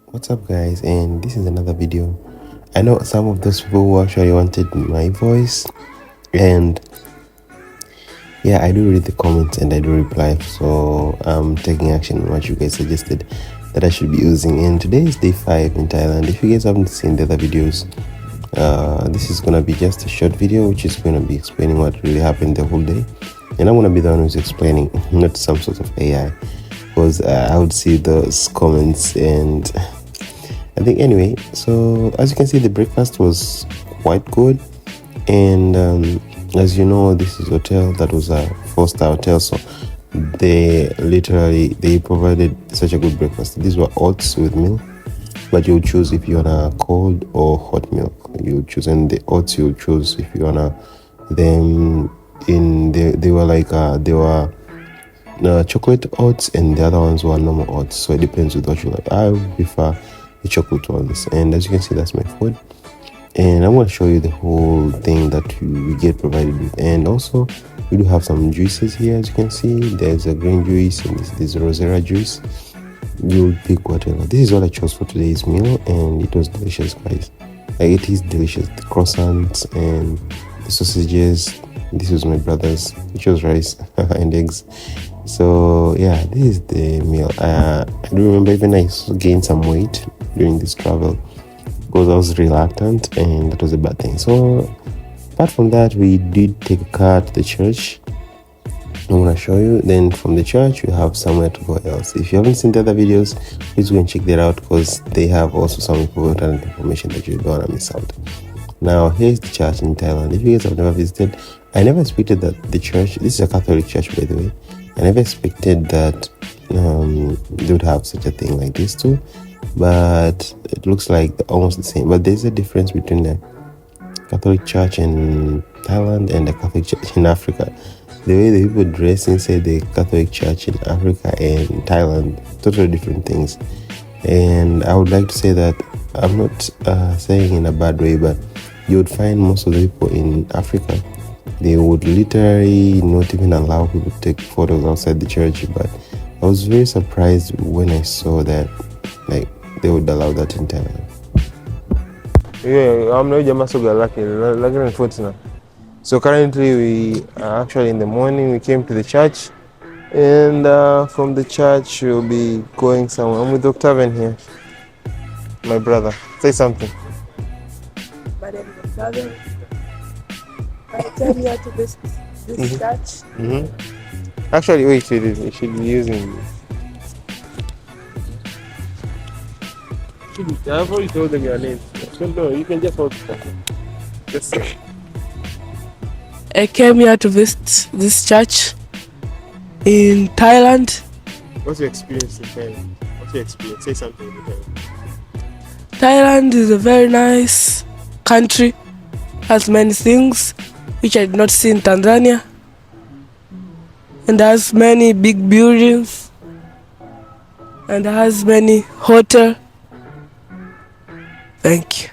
What's up guys, and this is another video. I know some of those people who actually wanted my voice, and yeah, I do read the comments and I do reply, so I'm taking action on what you guys suggested that I should be using. And today is day 5 in Thailand. If you guys haven't seen the other videos, this is gonna be just a short video which is gonna be explaining what really happened the whole day, and I'm gonna be the one who's explaining, not some sort of AI, because I would see those comments. And I think anyway, so as you can see, the breakfast was quite good. And as you know, this is a hotel that was a 4-star hotel, so they provided such a good breakfast. These were oats with milk, but you choose if you wanna cold or hot milk. You choose, and the oats you choose if you wanna them in they were like they were chocolate oats, and the other ones were normal oats, so it depends with what you like. I prefer the chocolate ones. And as you can see, that's my food, and I'm going to show you the whole thing that we get provided with. And also we do have some juices here. As you can see, there's a green juice and this is rosera juice. You'll pick whatever. This is what I chose for today's meal, and it was delicious, guys. Like, it is delicious. The croissants and the sausages. This was my brother's. He chose rice and eggs. So yeah, this is the meal. I do remember even I gained some weight during this travel because I was reluctant, and that was a bad thing. So apart from that, we did take a car to the church. I'm gonna show you. Then from the church, we have somewhere to go else. If you haven't seen the other videos, please go and check that out, because they have also some important information that you don't wanna miss out. Now here's the church in Thailand. If you guys have never visited, I never expected that the church, this is a Catholic church by the way, I never expected that they would have such a thing like this too, but it looks like almost the same. But there's a difference between the Catholic church in Thailand and the Catholic church in Africa. The way the people dress inside the Catholic church in Africa and Thailand, totally different things. And I would like to say that I'm not saying in a bad way, but you would find most of the people in Africa, they would literally not even allow people to take photos outside the church. But I was very surprised when I saw that, like, they would allow that in Thailand. Yeah, I'm not lucky unfortunate. So currently we are actually in the morning. We came to the church, and from the church we'll be going somewhere. I'm with Octavian here, my brother. Say something. My name is Octavian. I came here to this church. Actually, wait, you should be using this. I've already told them your name. No, you can just hold it. Just say. I came here to visit this church in Thailand. What's your experience in Thailand? What's your experience? Say something about Thailand. Thailand is a very nice country, has many things which I did not see in Tanzania, and has many big buildings, and has many hotels. Thank you.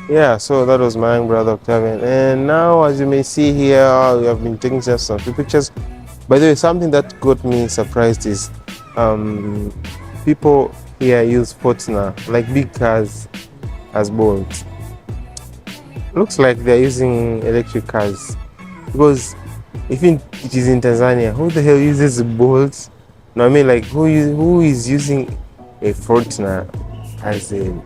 Yeah, so that was my young brother Octavian. And now, as you may see here, we have been taking just some few pictures. By the way, something that got me surprised is people here use Fortuna, like big cars, as bolts. Looks like they're using electric cars, because if it is in Tanzania, who the hell uses bolts? No, I mean, like, who is using a Fortuna as a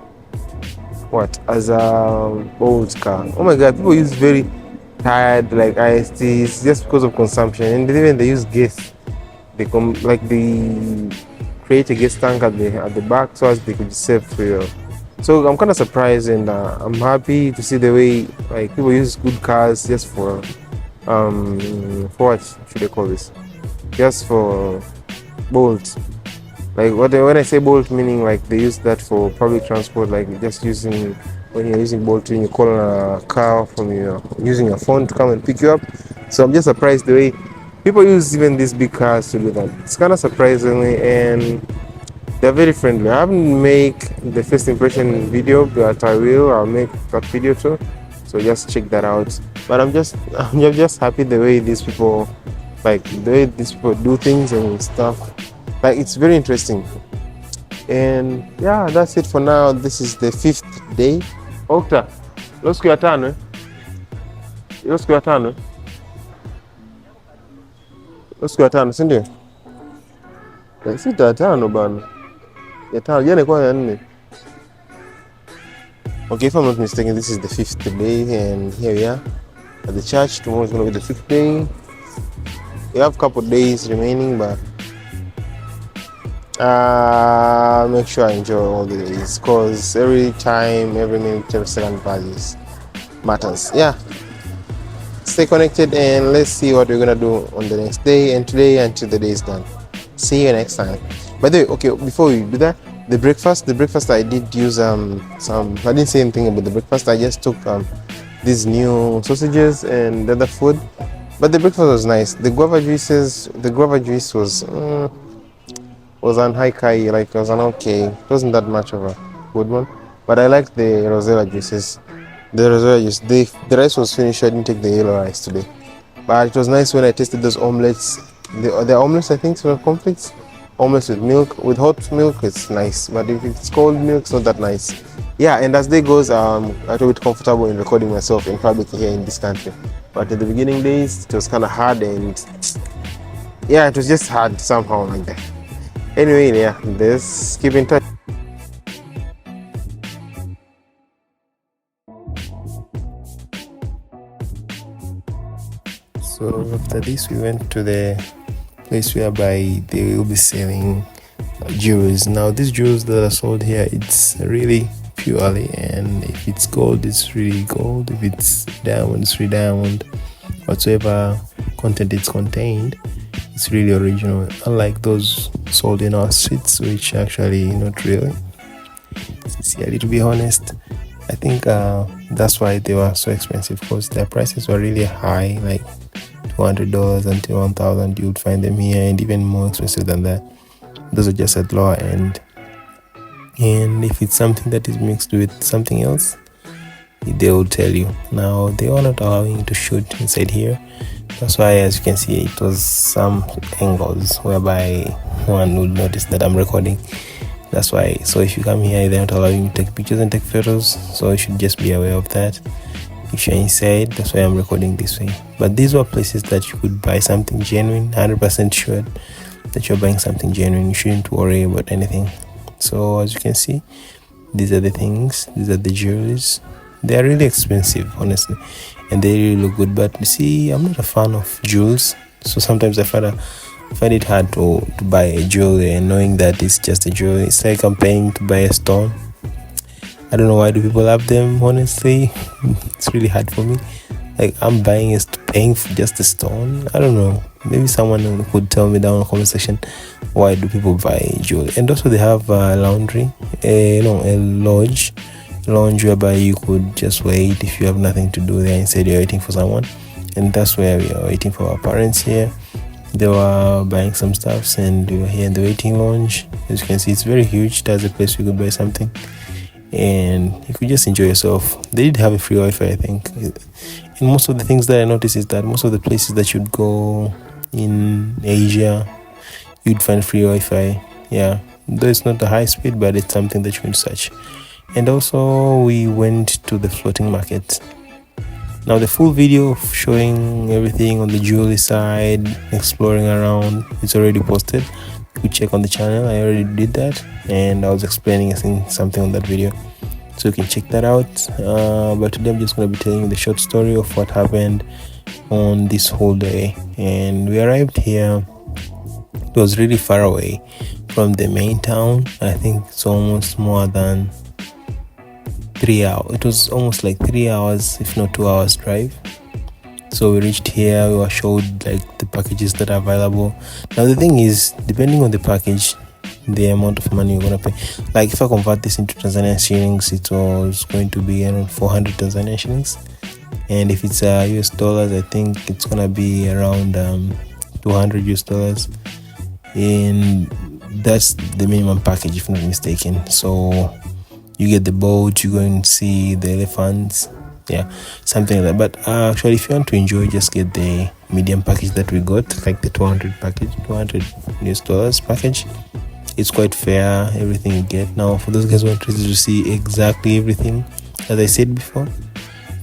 old car? Oh my God, people use very tired like ISTs just because of consumption, and even they use gas. They create a gas tank at the back so as they could save fuel. So I'm kind of surprised, and I'm happy to see the way like people use good cars just for what should I call this? Just for bolt. Like when I say bolt, meaning like they use that for public transport, like just using when you're using bolt and you call a car from using your phone to come and pick you up. So I'm just surprised the way people use even these big cars to do that. It's kind of surprising, and They're very friendly. I haven't made the first impression video, but I'll make that video too. So just check that out. But I'm just happy the way these people, like the way these people do things and stuff. Like it's very interesting. And yeah, that's it for now. This is the 5th day. Okta, leo siku ya tano eh? Leo siku ya tano? Leo siku ya tano, si ndio? Si ya tano bana. Ya tano, jana ilikuwa ya 4. Okay, if I'm not mistaken, this is the 5th day, and here we are at the church. Tomorrow is going to be the 5th day. We have a couple of days remaining, but make sure I enjoy all the days, because every time, every minute, every second values matters. Yeah, stay connected and let's see what we're gonna do on the next day and today until the day is done. See you next time. By the way, okay, before we do that, the breakfast I did use I didn't say anything about the breakfast. I just took these new sausages and other food, but the breakfast was nice. The guava juice was on high kai, like it was an okay. It wasn't that much of a good one, but I liked the rosella juices. The rosella juice. The rice was finished. I didn't take the yellow rice today, but it was nice when I tasted those omelets. The omelets, I think, were complex. Omelets with milk, with hot milk, it's nice. But if it's cold milk, it's not that nice. Yeah, and as day goes, I'm a little bit comfortable in recording myself in public here in this country. But at the beginning days, it was kind of hard, and yeah, it was just hard somehow like that. Anyway, yeah, let's keep in touch. So after this, we went to the place whereby they will be selling jewels. Now these jewels that are sold here, it's really purely, and if it's gold, it's really gold. If it's diamond, it's really diamond. Whatsoever content it's contained, it's really original, unlike those sold in our streets, which actually not really. Sincerely, to be honest, I think that's why they were so expensive, because their prices were really high, like $200 until $1,000. You would find them here, and even more expensive than that. Those are just at lower end. And if it's something that is mixed with something else, they will tell you. Now they are not allowing you to shoot inside here. That's why, as you can see, it was some angles whereby one would notice that I'm recording. That's why. So if you come here, they're not allowing you to take pictures and take photos, so you should just be aware of that. If you're inside, that's why I'm recording this way. But these were places that you could buy something genuine, 100% sure that you're buying something genuine. You shouldn't worry about anything. So as you can see, these are the things, these are the jewelries. They are really expensive, honestly, and they really look good. But you see, I'm not a fan of jewels, so sometimes I find it hard to buy a jewelry and knowing that it's just a jewelry. It's like I'm paying to buy a stone. I don't know why do people have them, honestly. It's really hard for me. Like, I'm paying for just a stone. I don't know. Maybe someone could tell me down in the comment section, why do people buy jewelry? And also they have a laundry, a lounge whereby you could just wait if you have nothing to do there. Instead, you're waiting for someone, and that's where we are waiting for our parents here. They were buying some stuffs, and we were here in the waiting lounge. As you can see, it's very huge. That's a place we could buy something, and you could just enjoy yourself. They did have a free Wi-Fi, I think. And most of the things that I noticed is that most of the places that you'd go in Asia, you'd find free Wi-Fi. Yeah, though it's not a high speed, but it's something that you can search. And also we went to the floating market. Now the full video of showing everything on the jewelry side, exploring around, it's already posted. You could check on the channel. I already did that, and I was explaining, I think, something on that video, so you can check that out. But today I'm just going to be telling you the short story of what happened on this whole day. And we arrived here. It was really far away from the main town. I think it's almost more than 3 hours. It was almost like 3 hours, if not 2 hours drive. So we reached here. We were showed like the packages that are available. Now the thing is, depending on the package, the amount of money you're gonna pay. Like if I convert this into Tanzanian shillings, it was going to be around 400 Tanzanian shillings, and if it's US dollars, I think it's gonna be around 200 US dollars. And that's the minimum package, if not mistaken. So you get the boat, you go and see the elephants, yeah, something like that. But actually, if you want to enjoy, just get the medium package that we got, like the 200 package, $200 package. It's quite fair, everything you get. Now, for those guys who are interested to see exactly everything, as I said before,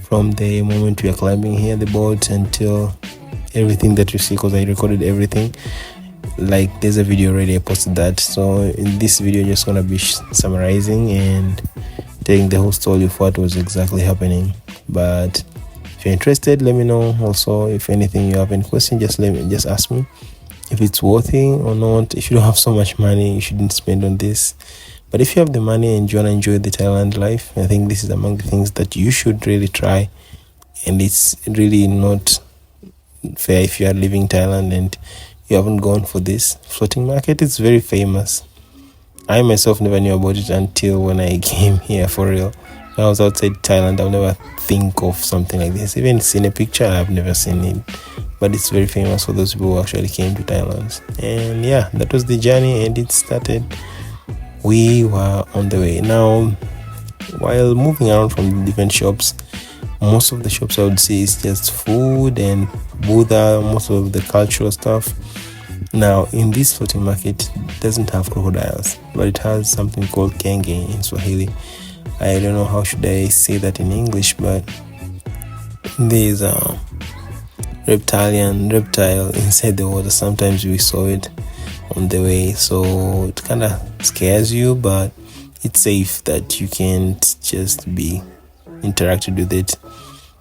from the moment we are climbing here the boat until everything that you see, because I recorded everything, like there's a video already, I posted that. So in this video, just gonna be summarizing and telling the whole story of what was exactly happening. But if you're interested, let me know. Also, if anything, you have any question, just ask me if it's worthy or not. If you don't have so much money, you shouldn't spend on this. But if you have the money and you want to enjoy the Thailand life, I think this is among the things that you should really try. And it's really not fair if you are living in Thailand and you haven't gone for this floating market. It's very famous. I myself never knew about it until when I came here for real. When I was outside Thailand, I'll never think of something like this. Even seen a picture, I've never seen it. But it's very famous for those people who actually came to Thailand. And yeah, that was the journey, and it started. We were on the way. Now, while moving around from different shops, most of the shops I would say is just food and Buddha, most of the cultural stuff. Now, in this floating market, it doesn't have crocodiles, but it has something called kenge in Swahili. I don't know how should I say that in English, but there's a reptile inside the water. Sometimes we saw it on the way, so it kind of scares you, but it's safe that you can't just be interacted with it,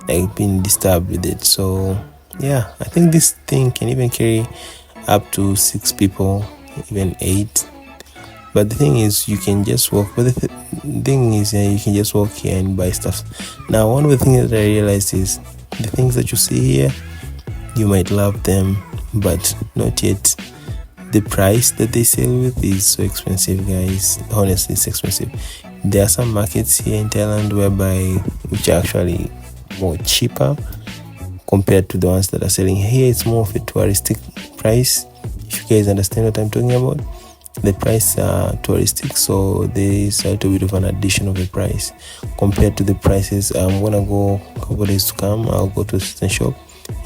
like being disturbed with it. So yeah, I think this thing can even carry up to 6 people, even 8. But the thing is, you can just walk. But the thing is, you can just walk here and buy stuff. Now, one of the things that I realized is the things that you see here, you might love them, but not yet. The price that they sell with is so expensive, guys. Honestly, it's expensive. There are some markets here in Thailand which are actually more cheaper compared to the ones that are selling here. It's more of a touristic price. If you guys understand what I'm talking about, the price are touristic, so there is a little bit of an addition of a price compared to the prices. I'm gonna go a couple days to come. I'll go to a certain shop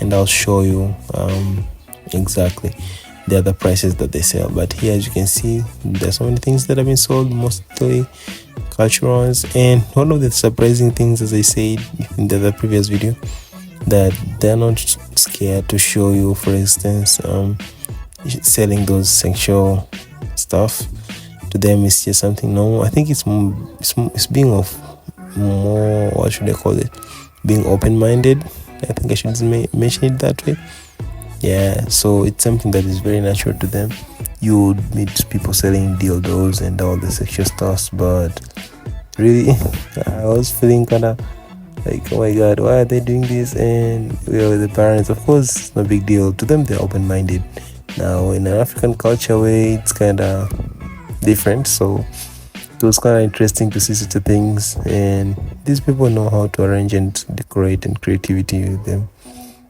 and I'll show you exactly the other prices that they sell. But here, as you can see, there's so many things that have been sold, mostly culturals. And one of the surprising things, as I said in the other previous video, that they're not scared to show you, for instance, selling those sexual stuff. To them, it's just something normal. I think it's being of more, what should I call it, being open-minded. I think I should mention it that way. Yeah, so it's something that is very natural to them. You would meet people selling dildos and all the sexual stuff, but really, I was feeling kind of like, oh my god, why are they doing this? And we are with the parents. Of course, it's no big deal to them. They're open-minded. Now, in an African culture way, it's kind of different, so it was kind of interesting to see such things. And these people know how to arrange and decorate, and creativity with them.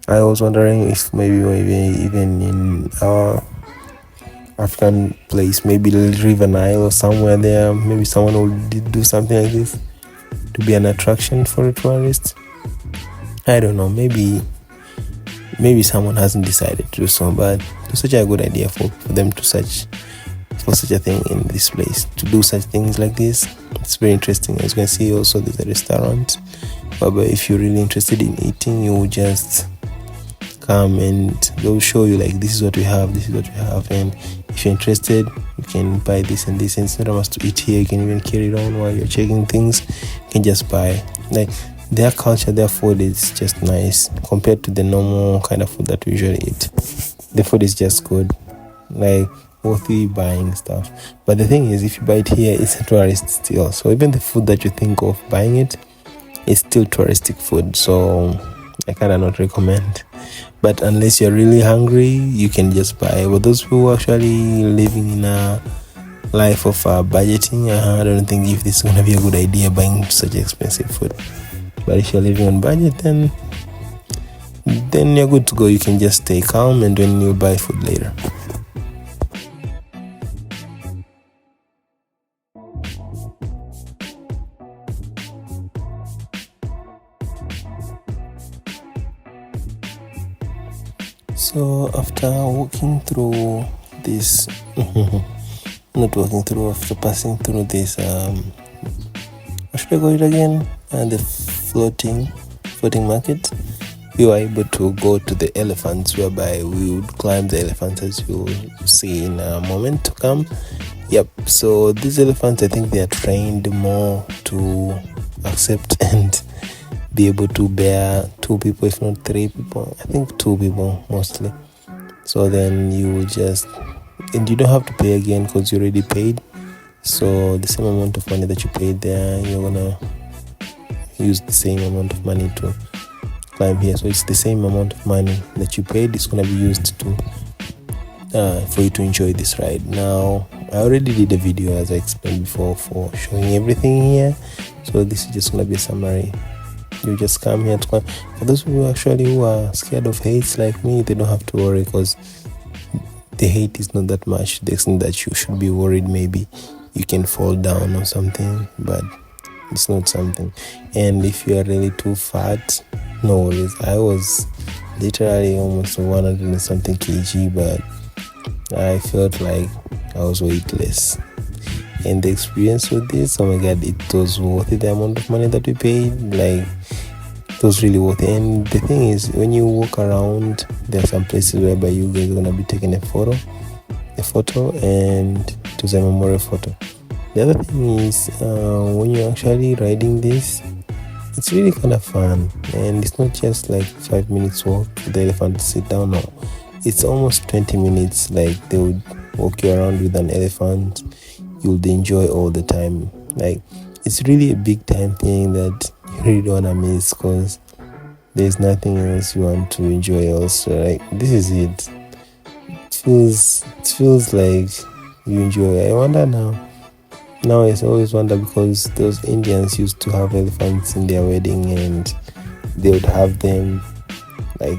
I was wondering if maybe even in our African place, maybe River Nile or somewhere there, maybe someone would do something like this to be an attraction for a tourist. I don't know, maybe someone hasn't decided to do so, but it's such a good idea for them to search for such a thing in this place, to do such things like this. It's very interesting. As you can see, also there's a restaurant, but if you're really interested in eating, you just come and they'll show you, like, this is what we have, and if you're interested, you can buy this and this. And it's not a must to eat here. You can even carry it on while you're checking things. You can just buy. Like, their culture, their food is just nice compared to the normal kind of food that we usually eat. The food is just good, like worthy buying stuff. But the thing is, if you buy it here, it's a tourist still. So even the food that you think of buying it, it's still touristic food. So I kind of not recommend. But unless you're really hungry, you can just buy. But those people who are actually living in a life of budgeting, I don't think if this is going to be a good idea buying such expensive food. But if you're living on budget, then you're good to go. You can just stay calm, and then you'll buy food later. So after walking through this, not walking through, after passing through this, what should I call it again? The floating market. We were able to go to the elephants, whereby we would climb the elephants, as you will see in a moment to come. Yep. So these elephants, I think they are trained more to accept and be able to bear 2 people, if not 3 people. I think 2 people mostly. So then you just, and you don't have to pay again because you already paid. So the same amount of money that you paid there, you're gonna use the same amount of money to climb here. So it's the same amount of money that you paid, it's gonna be used to for you to enjoy this ride. Now I already did a video, as I explained before, for showing everything here, so this is just gonna be a summary. You just come here to climb. For those people who are scared of heights like me, they don't have to worry, because the height is not that much to the extent that you should be worried maybe you can fall down or something, but it's not something. And if you are really too fat, no worries. I was literally almost 100 and something kg, but I felt like I was weightless. And the experience with this, oh my god, it was worth it. The amount of money that we paid, like, it was really worth it. And the thing is, when you walk around, there are some places whereby you guys are gonna be taking a photo, and it was a memorial photo. The other thing is, when you're actually riding this, it's really kind of fun, and it's not just like 5 minutes walk to the elephant to sit down. No, it's almost 20 minutes. Like, they would walk you around with an elephant. You'll enjoy all the time. Like, it's really a big time thing that you really don't want to miss, because there's nothing else you want to enjoy else. Like, this is it. It feels like you enjoy. I wonder now I always wonder, because those Indians used to have elephants in their wedding, and they would have them, like,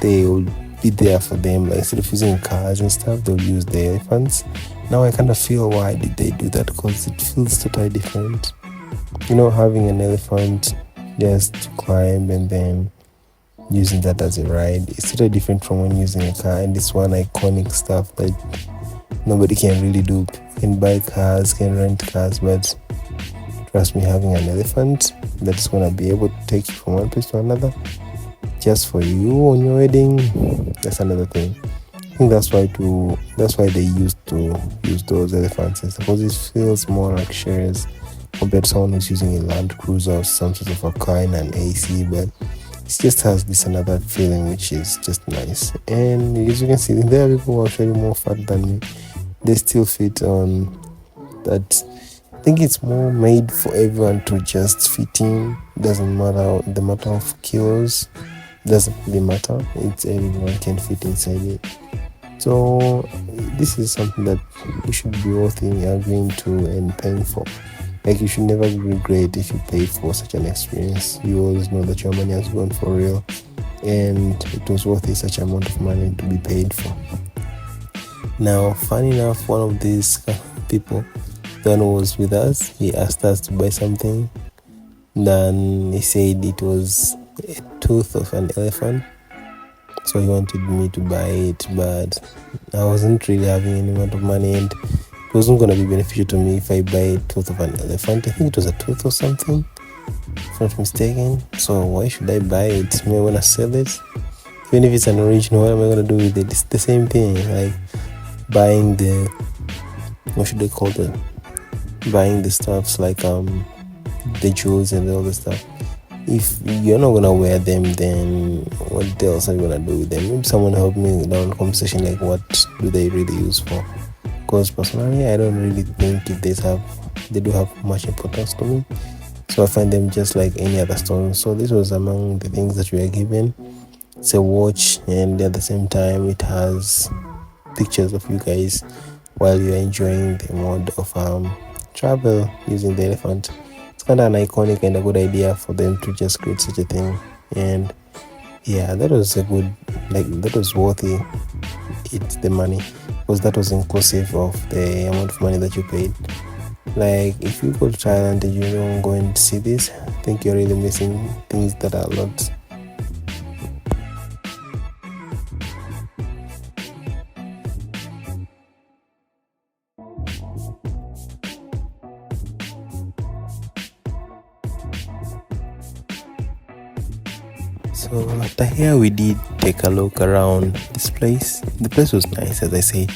they would be there for them, like, instead of using cars and stuff, they would use the elephants. Now I kind of feel, why did they do that? Because it feels totally different, having an elephant just to climb and then using that as a ride. It's totally different from when using a car, and it's one iconic stuff that nobody can really do. Can buy cars, can rent cars, but trust me, having an elephant that's gonna be able to take you from one place to another just for you on your wedding, that's another thing. I think that's why they used to use those elephants, because it feels more luxurious compared to someone who's using a Land Cruiser or some sort of a car in an AC. But it just has this another feeling, which is just nice. And as you can see, there are people who are actually more fat than me. They still fit on that. I think it's more made for everyone to just fit in. Doesn't matter the matter of kilos, doesn't really matter. It's everyone can fit inside it. So this is something that you should be worth agreeing to and paying for. Like, you should never regret if you pay for such an experience. You always know that your money has gone for real, and it was worth it, such amount of money to be paid for. Now, funny enough, one of these people, the one who was with us, he asked us to buy something. Then he said it was a tooth of an elephant, so he wanted me to buy it, but I wasn't really having any amount of money, and it wasn't going to be beneficial to me if I buy a tooth of an elephant. I think it was a tooth or something, if I'm not mistaken. So why should I buy it? Maybe I want to sell it. Even if it's an original, what am I going to do with it? It's the same thing, like buying the, what should they call it? Buying the stuffs like the jewels and all the stuff. If you're not gonna wear them, then what else are you gonna do with them? Maybe someone help me down the conversation, like, what do they really use for? Because personally, I don't really think if they do have much importance to me. So I find them just like any other stone. So this was among the things that we are given. It's a watch, and at the same time it has pictures of you guys while you're enjoying the mode of travel using the elephant. It's kind of an iconic and a good idea for them to just create such a thing. And yeah, that was that was worthy the money, because that was inclusive of the amount of money that you paid. Like, if you go to Thailand and you don't go and see this, I think you're really missing things that are a lot. So after here, we did take a look around this place. The place was nice, as I said.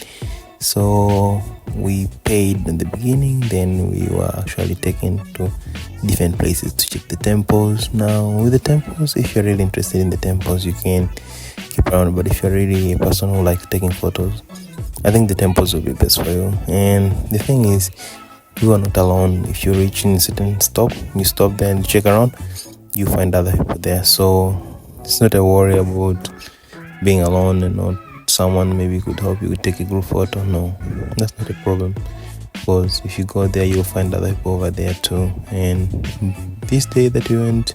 So we paid in the beginning, then we were actually taken to different places to check the temples. Now with the temples, if you're really interested in the temples, you can keep around, but if you're really a person who likes taking photos, I think the temples will be best for you. And the thing is, you are not alone. If you reach in a certain stop, you stop there and check around, you find other people there. So it's not a worry about being alone and not someone maybe could help you take a group photo. No, that's not a problem, because if you go there, you'll find other people over there too. And this day that we went,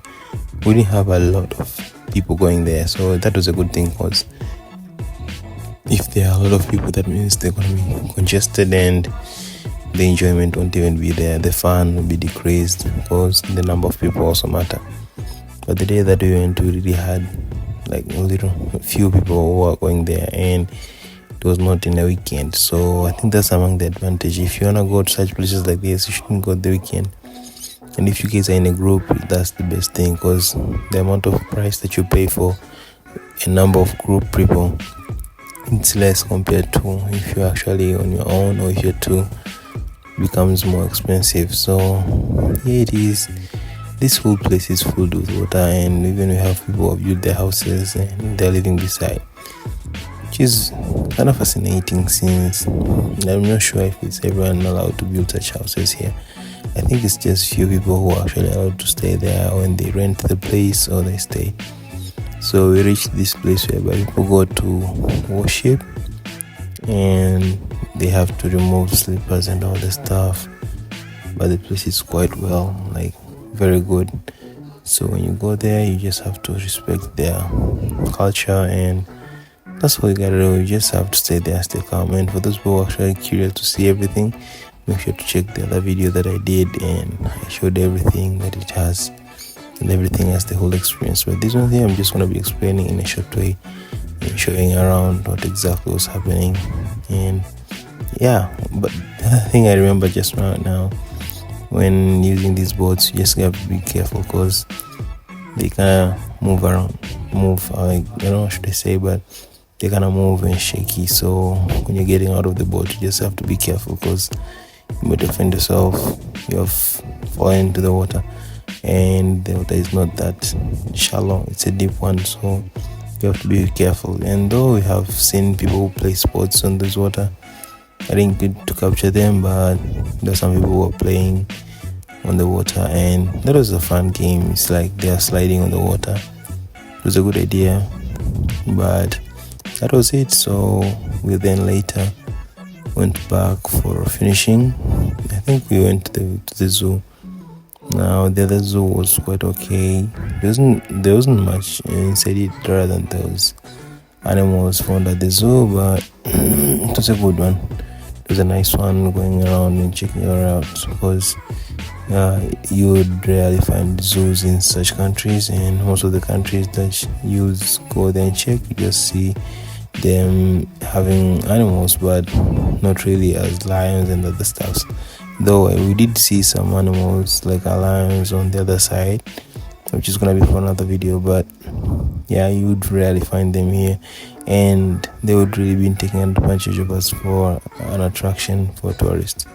we didn't have a lot of people going there, so that was a good thing, because if there are a lot of people, that means they're going to be congested and the enjoyment won't even be there. The fun will be decreased, because the number of people also matter. But the day that we went, we really had like a few people who were going there, and it was not in a weekend. So I think that's among the advantage. If you want to go to such places like this, you shouldn't go the weekend. And if you guys are in a group, that's the best thing, because the amount of price that you pay for a number of group people, it's less compared to if you're actually on your own, or if you're two, it becomes more expensive. So yeah, it is. This whole place is filled with water, and even we have people who built their houses and they're living beside, which is kind of fascinating, since I'm not sure if it's everyone allowed to build such houses here. I think it's just few people who are actually allowed to stay there when they rent the place or they stay. So we reached this place whereby people go to worship, and they have to remove slippers and all the stuff, but the place is quite well, like very good. So when you go there, you just have to respect their culture, and that's what you gotta do. You just have to stay there, stay calm. And for those people who are actually curious to see everything, make sure to check the other video that I did, and I showed everything that it has, and everything has the whole experience. But this one here, I'm just going to be explaining in a short way and showing around what exactly was happening. And yeah, but the other thing I remember just right now, when using these boats, you just have to be careful, because they kind of move around, I don't know what should I say, but they kind of move and shaky. So when you're getting out of the boat, you just have to be careful, because you might find yourself, you have fallen into the water, and the water is not that shallow, it's a deep one, so you have to be careful. And though we have seen people who play sports on this water, I didn't get to capture them, but there are some people who are playing on the water, and that was a fun game. It's like they are sliding on the water. It was a good idea, but that was it. So we then later went back for finishing. I think we went to the zoo. Now the other zoo was quite okay. There wasn't much inside it rather than those animals found at the zoo, but it was a good one. It was a nice one, going around and checking it out, because you would rarely find zoos in such countries, and most of the countries that you go there and check, you just see them having animals, but not really as lions and other stuff. Though we did see some animals like lions on the other side, which is gonna be for another video, but yeah, you would rarely find them here, and they would really be taking advantage of us for an attraction for tourists.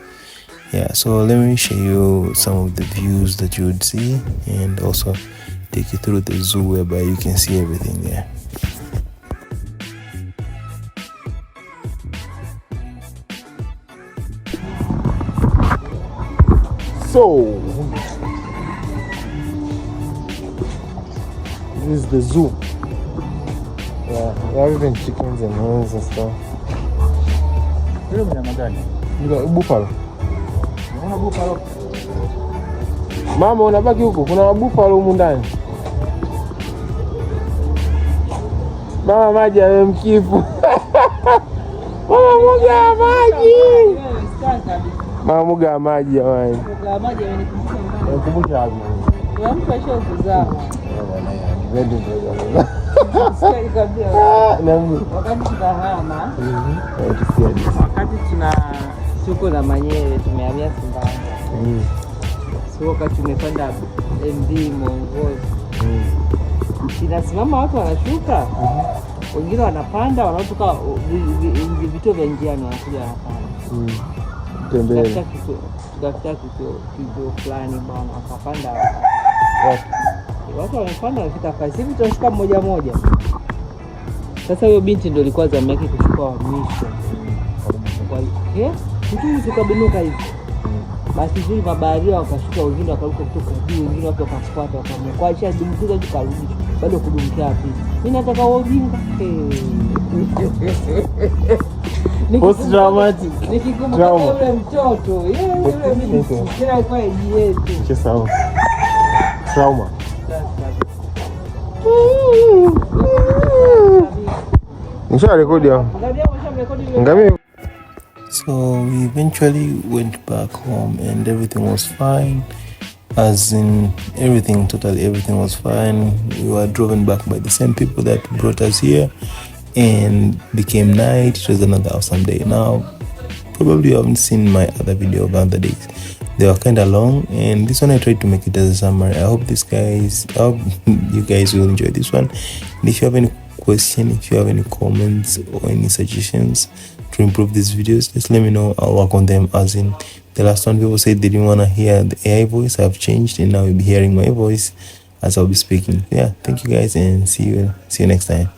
Yeah, so let me show you some of the views that you would see, and also take you through the zoo whereby you can see everything there. So this is the zoo. Yeah, they have even chickens and hens and stuff. You got buffalo. Mama, unabaki huko, kuna buffalo humu ndani. Mama, maji yamemkifu. Mama, muga maji. Mama, muga maji jamani. Muga maji yamenikumbusha wapi? Unampa show kuzama. Sikia kabisa. Wakati tunahama. Wakati tuko na Manyere tumehamia Sumbawanga. So wakati tumepanda MD Mongozi. inasimama, watu wanashuka, wengine wanapanda, wanatoka vituo vya njiani, wanakuja wanapanda. Tukafika kituo fulani bwana, wakapanda watu wamepanda, wafika kasi hivi, tunashuka mmoja mmoja. Sasa huyo binti ndio ilikuwa zamu yake kuchukua wa mwisho. Mtu tukabinuka hivi. Basi zuri mabaharia wakashuka, wengine wakaruka kutoka juu, wengine watu wakafuata, wakamwachia dumkiza tukarudi. Bado kudumkia wapi? Mimi nataka ujinga. Post traumatic trauma. Yule mtoto, yule mimi kila kwa yetu. Chesao. Trauma. Nisha rekodi hapo. Ngamia. So we eventually went back home and everything was fine. As in totally everything was fine. We were driven back by the same people that brought us here, and became night. It was another awesome day. Now, probably you haven't seen my other video of other days. They were kind of long, and this one I tried to make it as a summary. I hope you guys will enjoy this one. And if you have any question, if you have any comments or any suggestions to improve these videos, just let me know. I'll work on them. As in the last one, people said they didn't want to hear the AI voice. I've changed, and now you'll be hearing my voice as I'll be speaking. Yeah, thank you guys, and see you next time.